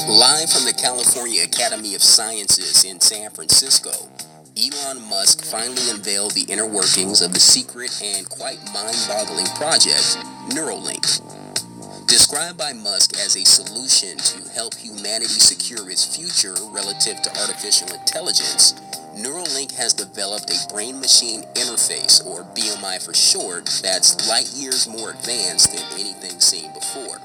Live from the California Academy of Sciences in San Francisco, Elon Musk finally unveiled the inner workings of the secret and quite mind-boggling project, Neuralink. Described by Musk as a solution to help humanity secure its future relative to artificial intelligence, Neuralink has developed a brain-machine interface, or BMI for short, that's light years more advanced than anything seen before.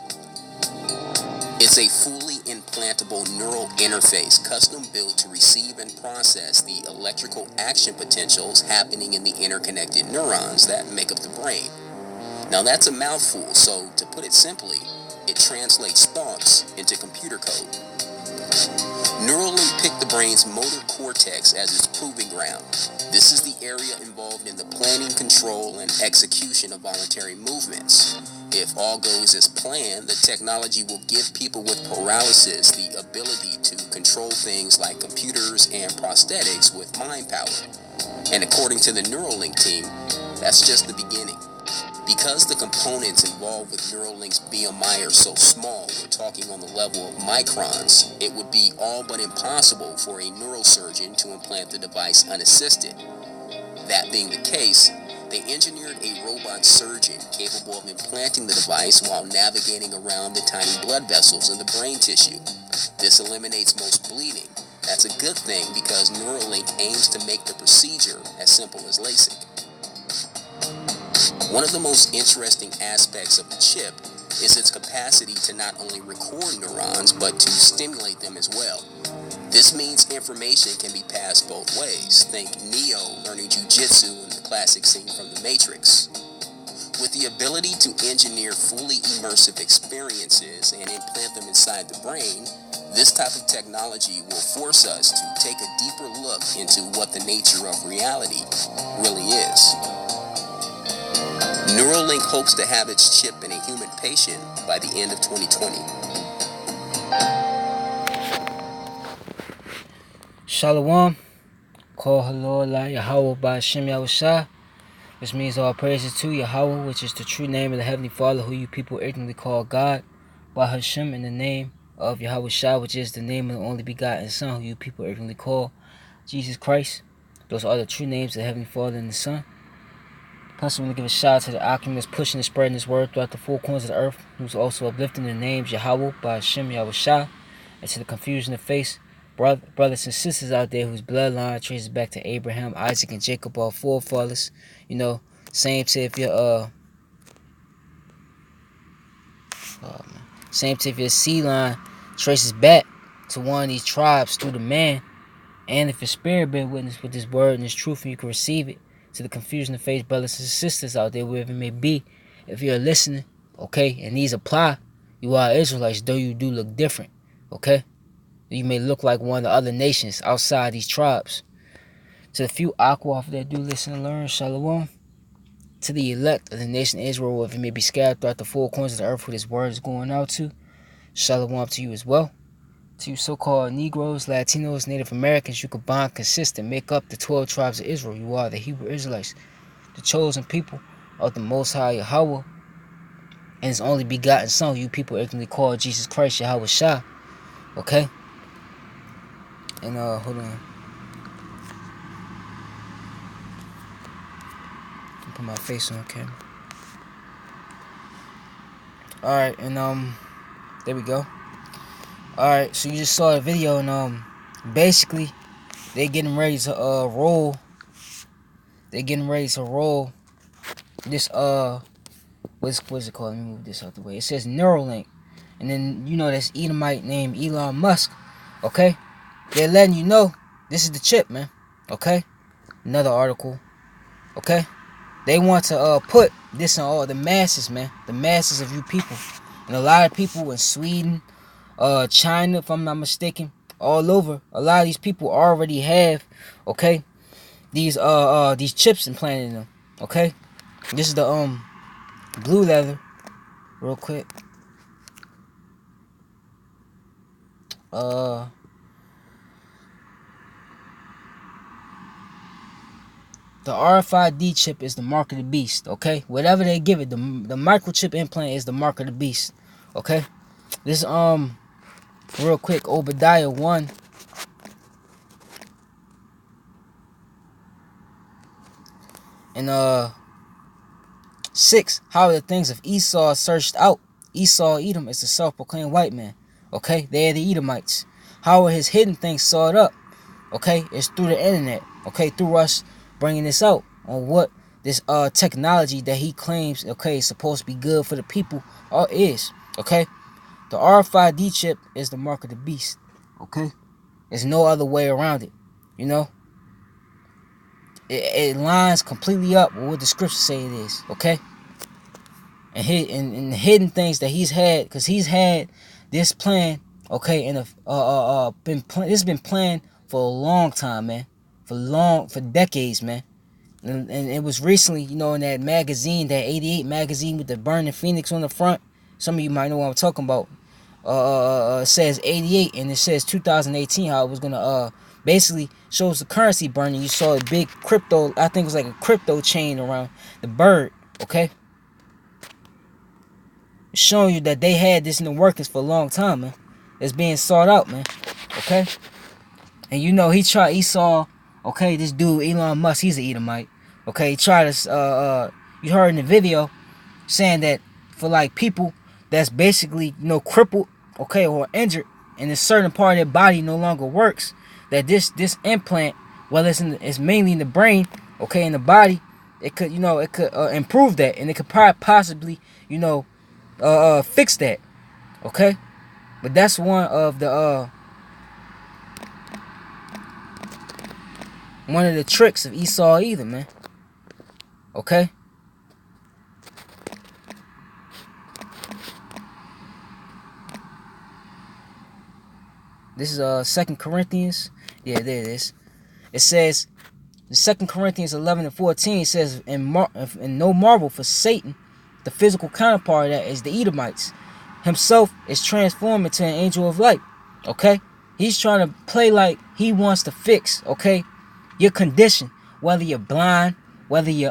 It's a fully implantable neural interface custom built to receive and process the electrical action potentials happening in the interconnected neurons that make up the brain. Now that's a mouthful, so to put it simply, it translates thoughts into computer code. Neuralink picked the brain's motor cortex as its proving ground. This is the area involved in the planning, control, and execution of voluntary movements. If all goes as planned, the technology will give people with paralysis the ability to control things like computers and prosthetics with mind power. And according to the Neuralink team, that's just the beginning. Because the components involved with Neuralink's BMI are so small, we're talking on the level of microns, it would be all but impossible for a neurosurgeon to implant the device unassisted. That being the case, they engineered a robot surgeon capable of implanting the device while navigating around the tiny blood vessels in the brain tissue. This eliminates most bleeding. That's a good thing because Neuralink aims to make the procedure as simple as LASIK. One of the most interesting aspects of the chip is its capacity to not only record neurons, but to stimulate them as well. This means information can be passed both ways. Think Neo learning jujitsu in the classic scene from The Matrix. With the ability to engineer fully immersive experiences and implant them inside the brain, this type of technology will force us to take a deeper look into what the nature of reality really is. Neuralink hopes to have its chip in a human patient by the end of 2020. Shalom, call hello la Yahweh by Hashem Yahushua, which means all praises to Yahweh, which is the true name of the Heavenly Father, who you people ignorantly call God, by Hashem in the name of Yahushua, which is the name of the only begotten Son, who you people ignorantly call Jesus Christ. Those are the true names of the Heavenly Father and the Son. Plus, I want to give a shout out to the alchemists pushing and spreading this word throughout the four corners of the earth, who's also uplifting the names Yahweh by Hashem Yahushua, and to the confusion of face brothers and sisters out there whose bloodline traces back to Abraham, Isaac, and Jacob, our forefathers. You know, same to if your same to if your seed line traces back to one of these tribes through the man, and if your spirit bear witness with this word and this truth, and you can receive it. To the confusion of faith brothers and sisters out there, wherever it may be, if you're listening, okay, and these apply, you are Israelites, though you do look different, okay. You may look like one of the other nations outside these tribes. To the few Aqua that do listen and learn, Shalom. To the elect of the nation of Israel, if it may be scattered throughout the four corners of the earth where this word is going out to, Shalom to you as well. To you so-called Negroes, Latinos, Native Americans, you could bond, consist, and make up the 12 tribes of Israel. You are the Hebrew Israelites, the chosen people of the Most High Yahweh, and His only begotten Son, you people ignorantly call Jesus Christ, Yahweh Shah. Okay? And hold on. Put my face on camera. Alright, and there we go. Alright, so you just saw the video, and basically they getting ready to roll. They getting ready to roll this what's it called? Let me move this out the way. It says Neuralink. And then you know this Edomite named Elon Musk. Okay? They're letting you know this is the chip, man. Okay? Another article. Okay? They want to put this on all the masses, man. The masses of you people. And a lot of people in Sweden, China, if I'm not mistaken, all over. A lot of these people already have, okay, these chips implanted in them. Okay? This is the blue leather. Real quick. The RFID chip is the mark of the beast, okay? Whatever they give it, the microchip implant is the mark of the beast, okay? This real quick, Obadiah 1 and 6. How are the things of Esau searched out? Esau, Edom, is the self-proclaimed white man. Okay, they are the Edomites. How are his hidden things sought up? Okay, it's through the internet. Okay, through us bringing this out on what this technology that he claims, okay, is supposed to be good for the people is. Okay, the Rfid chip is the mark of the beast. Okay, there's no other way around it. You know, it lines completely up with what the scriptures say it is. Okay, and the hidden things that he's had, because he's had this plan. Okay, and this has been planned for a long time, man, for decades, man. And it was recently, in that magazine, that 88 magazine with the burning phoenix on the front. Some of you might know what I'm talking about. It says 88 and it says 2018. How it was gonna basically shows the currency burning. You saw a big crypto. I think it was like a crypto chain around the bird. Okay, it's showing you that they had this in the workings for a long time, man. It's being sought out, man. Okay, and he saw. Okay, this dude Elon Musk, he's an Edomite. Okay, he tried to you heard in the video saying that for like people that's basically crippled, okay, or injured, and a certain part of their body no longer works, that this implant, whether it's mainly in the brain, okay, in the body, it could improve that, and it could possibly fix that, okay. But that's one of the tricks of Esau either, man. Okay. This is 2 Corinthians. Yeah, there it is. It says, 2 Corinthians 11:14 says, and no marvel, for Satan, the physical counterpart of that, is the Edomites. Himself is transformed into an angel of light. Okay? He's trying to play like he wants to fix, okay, your condition. Whether you're blind, whether your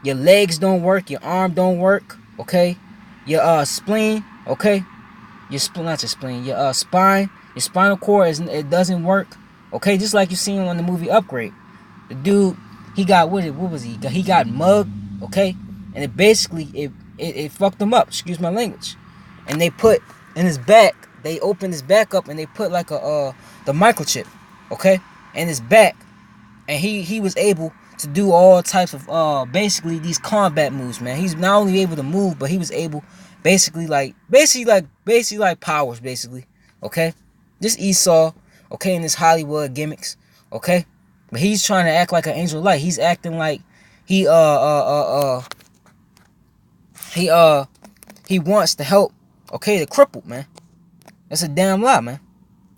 legs don't work, your arm don't work, okay? Your spleen, okay? Not your spleen, your spine, your spinal cord it doesn't work. Okay, just like you seen on the movie Upgrade. The dude, he got what was he? He got mugged, okay? And it fucked him up, excuse my language. And they put in his back, they opened his back up and they put like the microchip, okay, in his back. And he was able to do all types of basically these combat moves, man. He's not only able to move, but he was able basically like powers, basically. Okay? This Esau, okay, in this Hollywood gimmicks, okay? But he's trying to act like an angel of light. He's acting like he wants to help, okay, the crippled, man. That's a damn lie, man.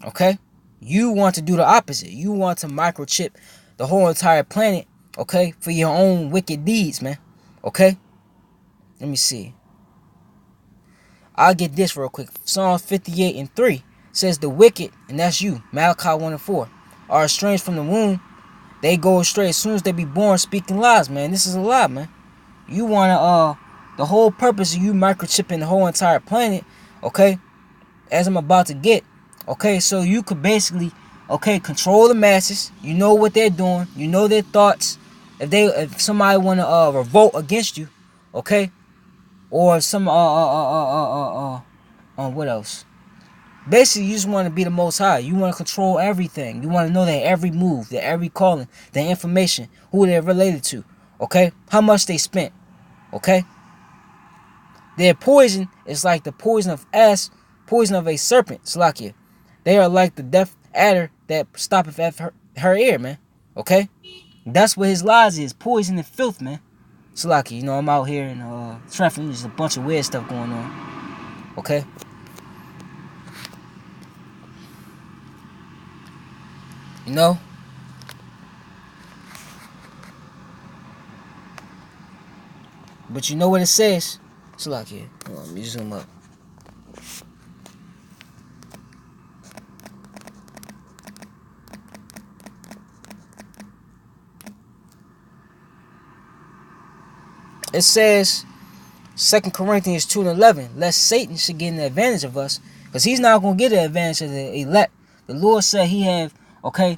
Okay? You want to do the opposite. You want to microchip the whole entire planet, okay, for your own wicked deeds, man. Okay? Let me see. I'll get this real quick. Psalm 58:3 says, the wicked, and that's you, Malachi 1:4, are estranged from the womb. They go astray as soon as they be born, speaking lies, man. This is a lie, man. You want to, the whole purpose of you microchipping the whole entire planet, okay, as I'm about to get, okay, so you could basically, okay, control the masses. You know what they're doing. You know their thoughts. If somebody want to revolt against you, okay, or some what else? Basically, you just want to be the Most High. You want to control everything. You want to know their every move, their every calling, their information, who they're related to, okay, how much they spent, okay. Their poison is like the poison of a serpent, Slakia. They are like the deaf adder that stoppeth at her ear, man. Okay? That's what his lies is. Poison and filth, man. Slakia, I'm out here in traffic. There's a bunch of weird stuff going on. Okay? But you know what it says? Slakia. Hold on, let me zoom up. It says, 2 Corinthians 2:11, lest Satan should get an advantage of us, Because he's not going to get the advantage of the elect. The Lord said he have, okay,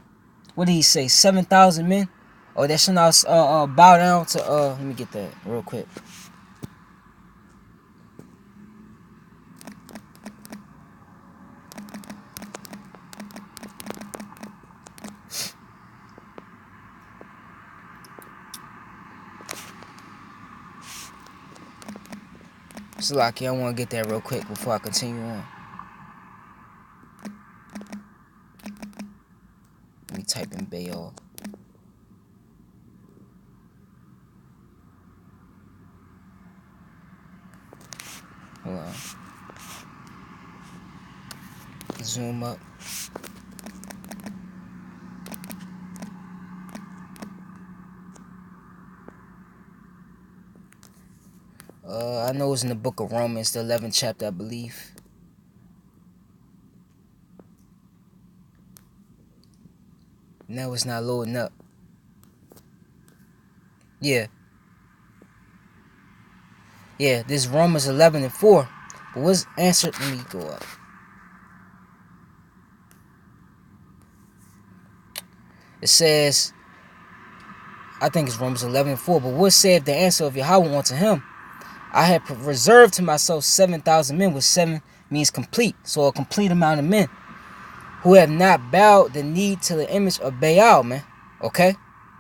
what did he say, 7,000 men? Or that should not bow down to, let me get that real quick. Salaki, I want to get that real quick before I continue on. Let me type in Baal. Hold on. Zoom up. I know it's in the book of Romans, the 11th chapter, I believe. Now it's not loading up. Yeah, this is Romans 11:4. But what's answered? Let me go up. It says, I think it's Romans 11:4. But what saith the answer of Yahweh unto him? I have reserved to myself 7,000 men, which 7 means complete. So a complete amount of men who have not bowed the knee to the image of Baal, man. Okay?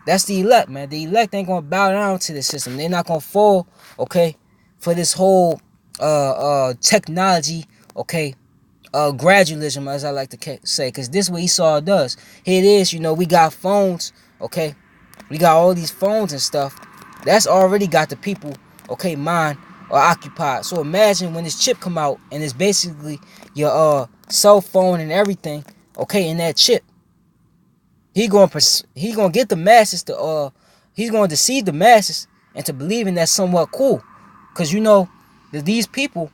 That's the elect, man. The elect ain't gonna bow down to the system. They're not gonna fall, okay, for this whole technology, okay, gradualism, as I like to say, because this is what Esau does. Here it is, we got phones, okay? We got all these phones and stuff. That's already got the people, okay, mind or occupied. So imagine when this chip come out and it's basically your cell phone and everything, okay, in that chip. He gonna get the masses to he's gonna deceive the masses into believing that's somewhat cool, cause that these people,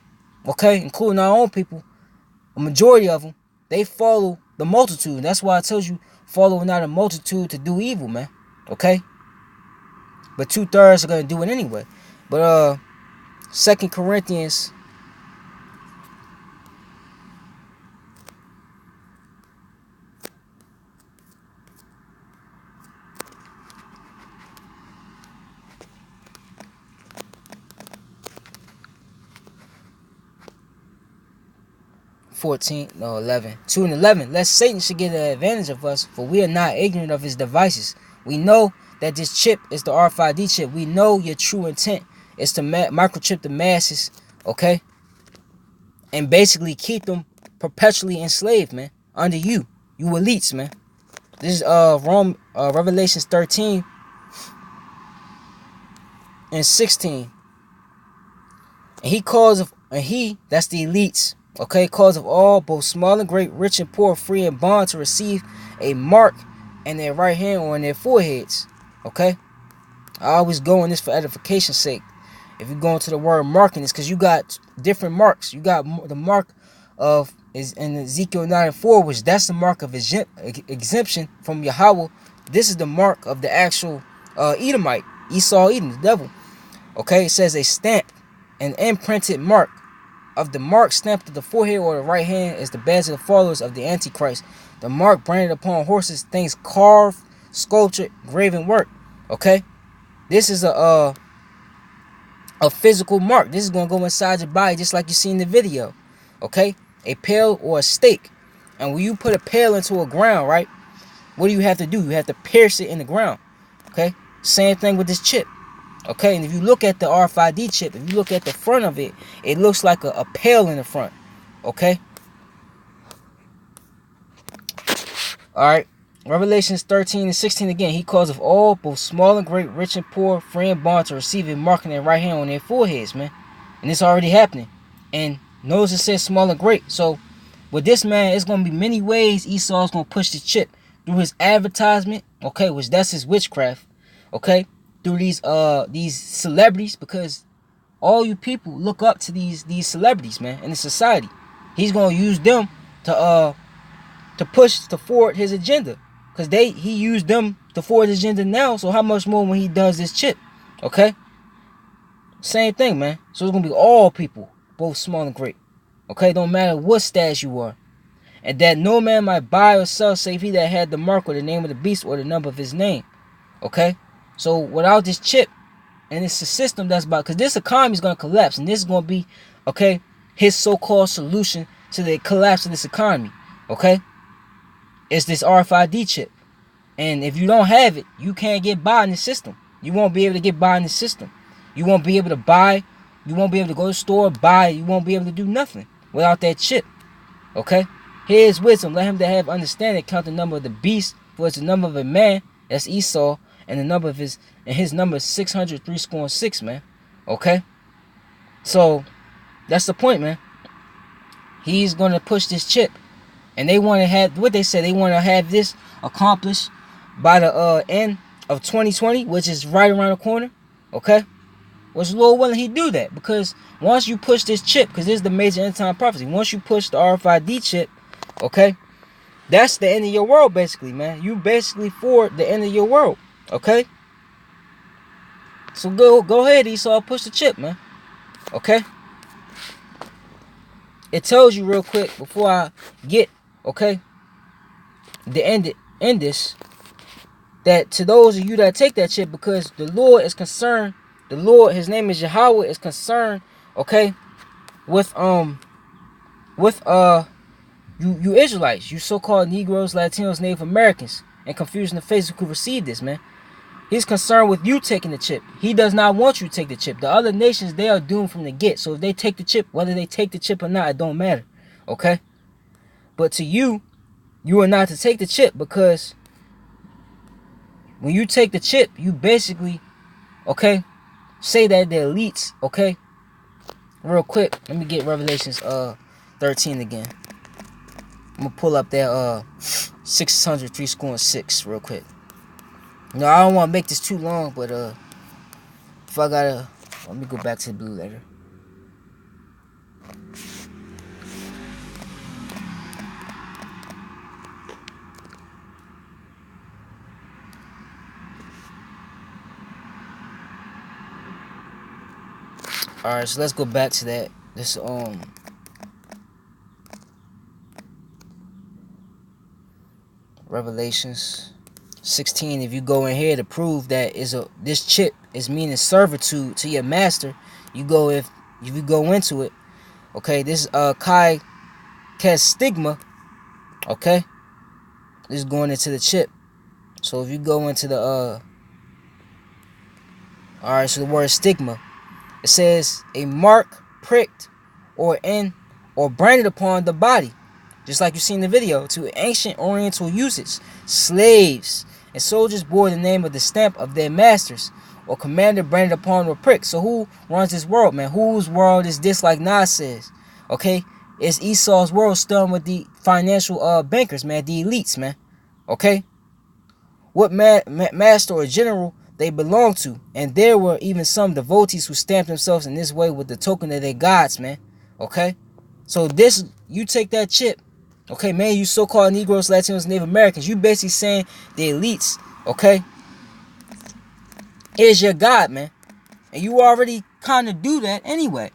okay, including our own people, a majority of them, they follow the multitude. That's why I told you, follow not a multitude to do evil, man. Okay, but 2/3 are gonna do it anyway. But 2 Corinthians. 2 and 11. Lest Satan should get an advantage of us, for we are not ignorant of his devices. We know that this chip is the Rfid chip. We know your true intent is to microchip the masses, okay? And basically keep them perpetually enslaved, man, under you elites, man. This is Revelations 13 and 16. And he, that's the elites, okay, cause of all, both small and great, rich and poor, free and bond, to receive a mark in their right hand or in their foreheads, okay? I always go in this for edification's sake. If you go into the word marking, it's because you got different marks. You got the mark of, is in Ezekiel 9:4, which that's the mark of exemption from Yahweh. This is the mark of the actual Edomite, Esau, Edom, the devil. Okay, it says a stamp, an imprinted mark. Of the mark stamped to the forehead or the right hand is the badge of the followers of the Antichrist. The mark branded upon horses, things carved, sculptured, graven work. Okay, this is a physical mark. This is gonna go inside your body, just like you see in the video. Okay, a pail or a stake. And when you put a pail into a ground, right? What do you have to do? You have to pierce it in the ground. Okay, same thing with this chip. Okay, and if you look at the RFID chip, if you look at the front of it, it looks like a pail in the front. Okay? Alright. Revelations 13 and 16 again. He calls of all, both small and great, rich and poor, free and bond, to receive a mark in their right hand on their foreheads, man. And it's already happening. And notice it says small and great. So, with this, man, it's going to be many ways Esau's going to push the chip. Through his advertisement, okay, which that's his witchcraft, okay? Through these celebrities, because all you people look up to these celebrities, man, in the society. He's gonna use them to forward his agenda, because he used them to forward his agenda now. So how much more when he does this chip? Okay, same thing, man. So it's gonna be all people, both small and great. Okay, don't matter what status you are. And that no man might buy or sell save he that had the mark or the name of the beast or the number of his name. Okay? So without this chip, and it's a system that's about, because this economy is going to collapse, and this is going to be, okay, his so-called solution to the collapse of this economy. Okay? It's this RFID chip. And if you don't have it, you can't get by in the system. You won't be able to get by in the system. You won't be able to buy. You won't be able to go to the store, buy. You won't be able to do nothing without that chip. Okay? Here's wisdom. Let him that have understanding count the number of the beast, for it's the number of a man, that's Esau, and the number of his number is 603 man. Okay? So that's the point, man. He's gonna push this chip. And they want to have what they said, they want to have this accomplished by the end of 2020, which is right around the corner. Okay? Which Lord willing, he do that. Because once you push this chip, because this is the major end time prophecy, once you push the RFID chip, okay, that's the end of your world, basically, man. You basically for the end of your world. Okay? So go ahead, Esau, push the chip, man. Okay? It tells you real quick before I get, okay, the end this, that to those of you that take that chip, because the Lord is concerned, the Lord, his name is Yahweh, is concerned, okay, with you Israelites, you so-called Negroes, Latinos, Native Americans, and confusion of faith who could receive this, man. He's concerned with you taking the chip. He does not want you to take the chip. The other nations, they are doomed from the get. So if they take the chip, whether they take the chip or not, it don't matter. Okay? But to you, you are not to take the chip, because when you take the chip, you basically, okay, say that the elites, okay? Real quick, let me get Revelations 13 again. I'm gonna pull up that 603 real quick. No, I don't want to make this too long, but if I gotta, let me go back to the blue letter. All right, so let's go back to that. This Revelations 16. If you go in here to prove that this chip is meaning servitude to your master, you go if you go into it. Okay, this Kai stigma. Okay, this is going into the chip. So if you go into the all right, so the word stigma, it says a mark pricked or branded upon the body, just like you see in the video, to ancient oriental usage. Slaves and soldiers bore the name of the stamp of their masters or commander branded upon or pricked. So who runs this world, man? Whose world is this, like Nas says? Okay, it's Esau's world, starting with the financial bankers, man, the elites, man. Okay, what master or general they belong to. And there were even some devotees who stamped themselves in this way with the token of their gods, man. Okay? So this, you take that chip, okay, man, you so-called Negroes, Latinos, Native Americans, you basically saying the elites, okay, is your God, man. And you already kind of do that anyway.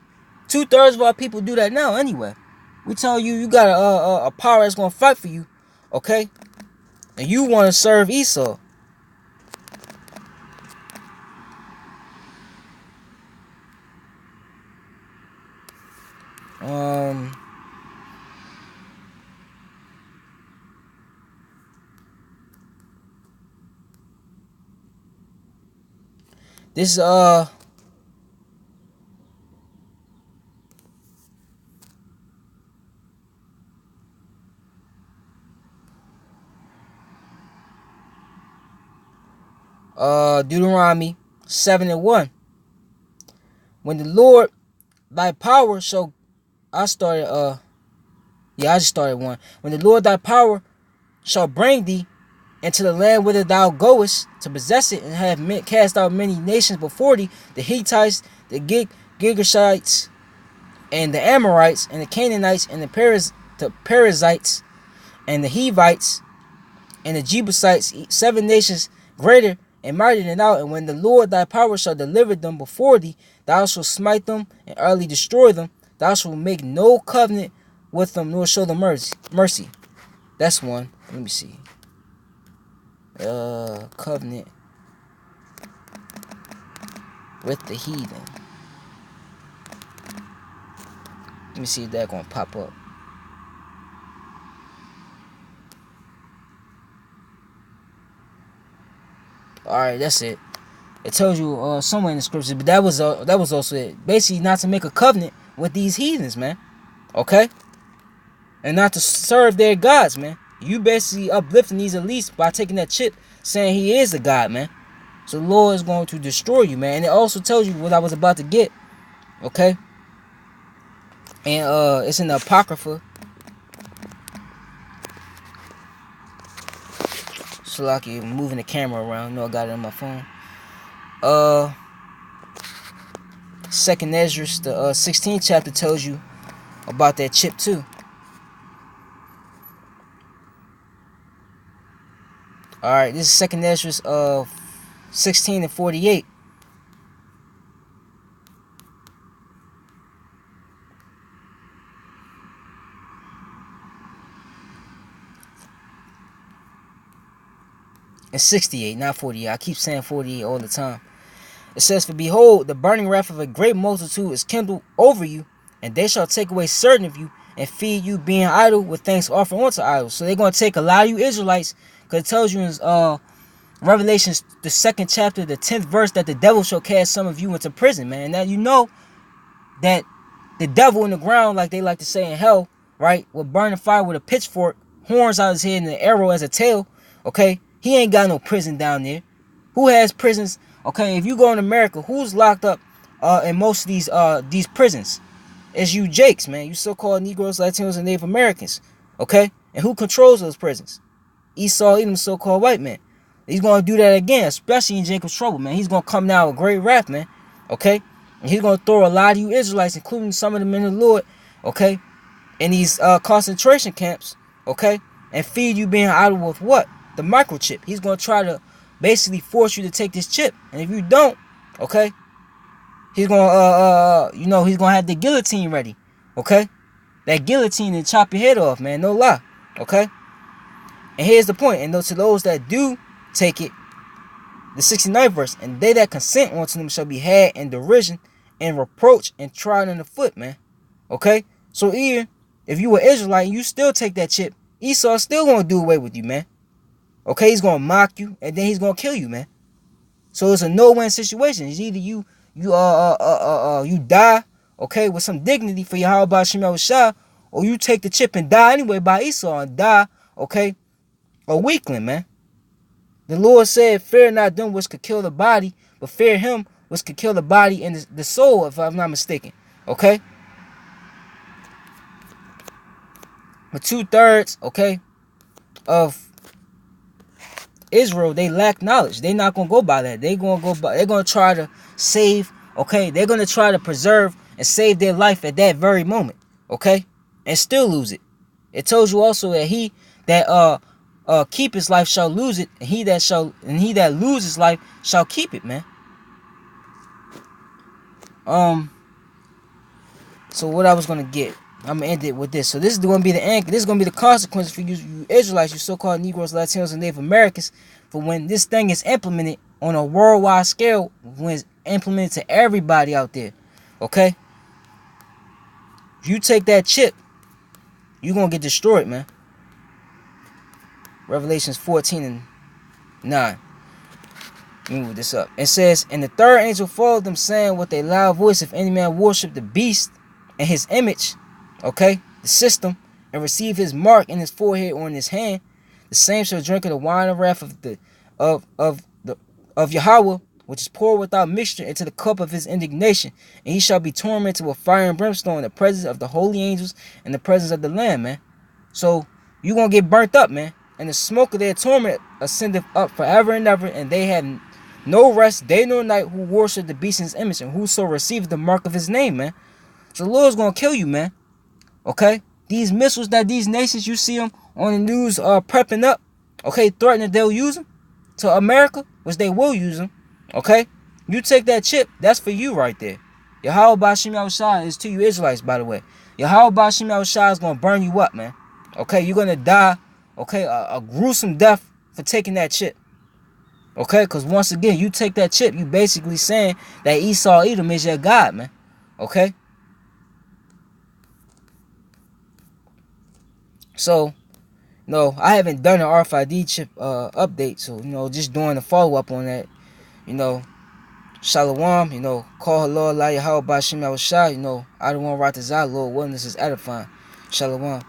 2/3 of our people do that now anyway. We telling you, you got a power that's going to fight for you, okay? And you want to serve Esau. This Deuteronomy 7:1. When the Lord thy power shall, I just started one. When the Lord thy power shall bring thee into the land whither thou goest to possess it, and have cast out many nations before thee, the Hittites, the Girgashites, and the Amorites, and the Canaanites, and the Perizzites, and the Hivites, and the Jebusites, 7 nations greater and mightier than thou. And when the Lord thy power shall deliver them before thee, thou shalt smite them and utterly destroy them. Thou shalt make no covenant with them, nor show them mercy. That's one. Let me see. Covenant with the heathen. Let me see if that's gonna pop up. Alright, that's it. It tells you somewhere in the scriptures, but that was also it. Basically, not to make a covenant with these heathens, man. Okay, and not to serve their gods, man. You basically uplifting these elites by taking that chip, saying he is the God, man. So the Lord is going to destroy you, man. And it also tells you what I was about to get. Okay, and it's in the Apocrypha. So like you moving the camera around. You know I got it on my phone. Second Ezra, the 16th chapter tells you about that chip too. Alright, this is Second Ezra 16 and 48. And 68, not 48. I keep saying 48 all the time. It says, for behold, the burning wrath of a great multitude is kindled over you, and they shall take away certain of you, and feed you being idle with thanks offered unto idols. So they're going to take a lot of you Israelites, because it tells you in Revelation, the 2nd chapter, the 10th verse, that the devil shall cast some of you into prison, man. Now you know that the devil in the ground, like they like to say in hell, right, will burn the fire with a pitchfork, horns out his head, and an arrow as a tail. Okay, he ain't got no prison down there. Who has prisons? Okay, if you go in America, who's locked up in most of these prisons? It's you Jakes, man. You so-called Negroes, Latinos, and Native Americans. Okay, and who controls those prisons? Esau, Edom, so-called white man. He's gonna do that again, especially in Jacob's trouble, man. He's gonna come down with great wrath, man. Okay, and he's gonna throw a lot of you Israelites, including some of the men of the Lord, okay, in these concentration camps, okay, and feed you being idle with what? The microchip. He's gonna try to basically force you to take this chip, and if you don't, okay, he's gonna he's gonna have the guillotine ready, okay, that guillotine and chop your head off, man. No lie, okay. And here's the point, and to those that do take it, the 69th verse, and they that consent unto them shall be had in derision and reproach and trodden in the foot, man. Okay, so even if you were Israelite and you still take that chip, Esau's still gonna do away with you, man. Okay, he's gonna mock you and then he's gonna kill you, man. So it's a no-win situation. It's either you die, okay, with some dignity for Yahweh Shem Yahushua, or you take the chip and die anyway by Esau and die, okay, a weakling, man. The Lord said, fear not them which could kill the body, but fear him which could kill the body and the soul, if I'm not mistaken. Okay? But 2/3, okay, of Israel, they lack knowledge. They're not gonna go by that. They're gonna try to save, okay? They're gonna try to preserve and save their life at that very moment, okay? And still lose it. It tells you also that he that keep his life shall lose it, and he that loses life shall keep it, man. So what I was gonna get, I'm gonna end it with this. So this is gonna be the anchor. This is gonna be the consequences for you Israelites, you so-called Negroes, Latinos, and Native Americans, for when this thing is implemented on a worldwide scale, when it's implemented to everybody out there. Okay? If you take that chip, you're gonna get destroyed, man. Revelations 14 and 9. Let me move this up. It says, and the third angel followed them, saying with a loud voice, if any man worship the beast and his image, okay, the system, and receive his mark in his forehead or in his hand, the same shall drink of the wine of wrath of Yahweh, which is poured without mixture into the cup of his indignation, and he shall be tormented with fire and brimstone in the presence of the holy angels and the presence of the Lamb, man. So you gonna get burnt up, man, and the smoke of their torment ascendeth up forever and ever, and they had no rest day nor night who worship the beast in his image, and whoso receiveth the mark of his name, man. So the Lord's gonna kill you, man. Okay, these missiles that these nations, you see them on the news prepping up, okay, threatening that they'll use them to America, which they will use them. Okay, you take that chip, that's for you right there. Yahweh Bashim Yahushua is to you Israelites, by the way. Yahweh Bashim Yahushua is going to burn you up, man. Okay, you're going to die, okay, a gruesome death for taking that chip. Okay, because once again, you take that chip, you basically saying that Esau Edom is your God, man. Okay? So, no, I haven't done an RFID chip update, so, just doing a follow-up on that, Shalom, call hello, Allah, Yahweh, Bashim, Yahushua, I don't want Ratazah, Lord, witness is edifying. Shalom.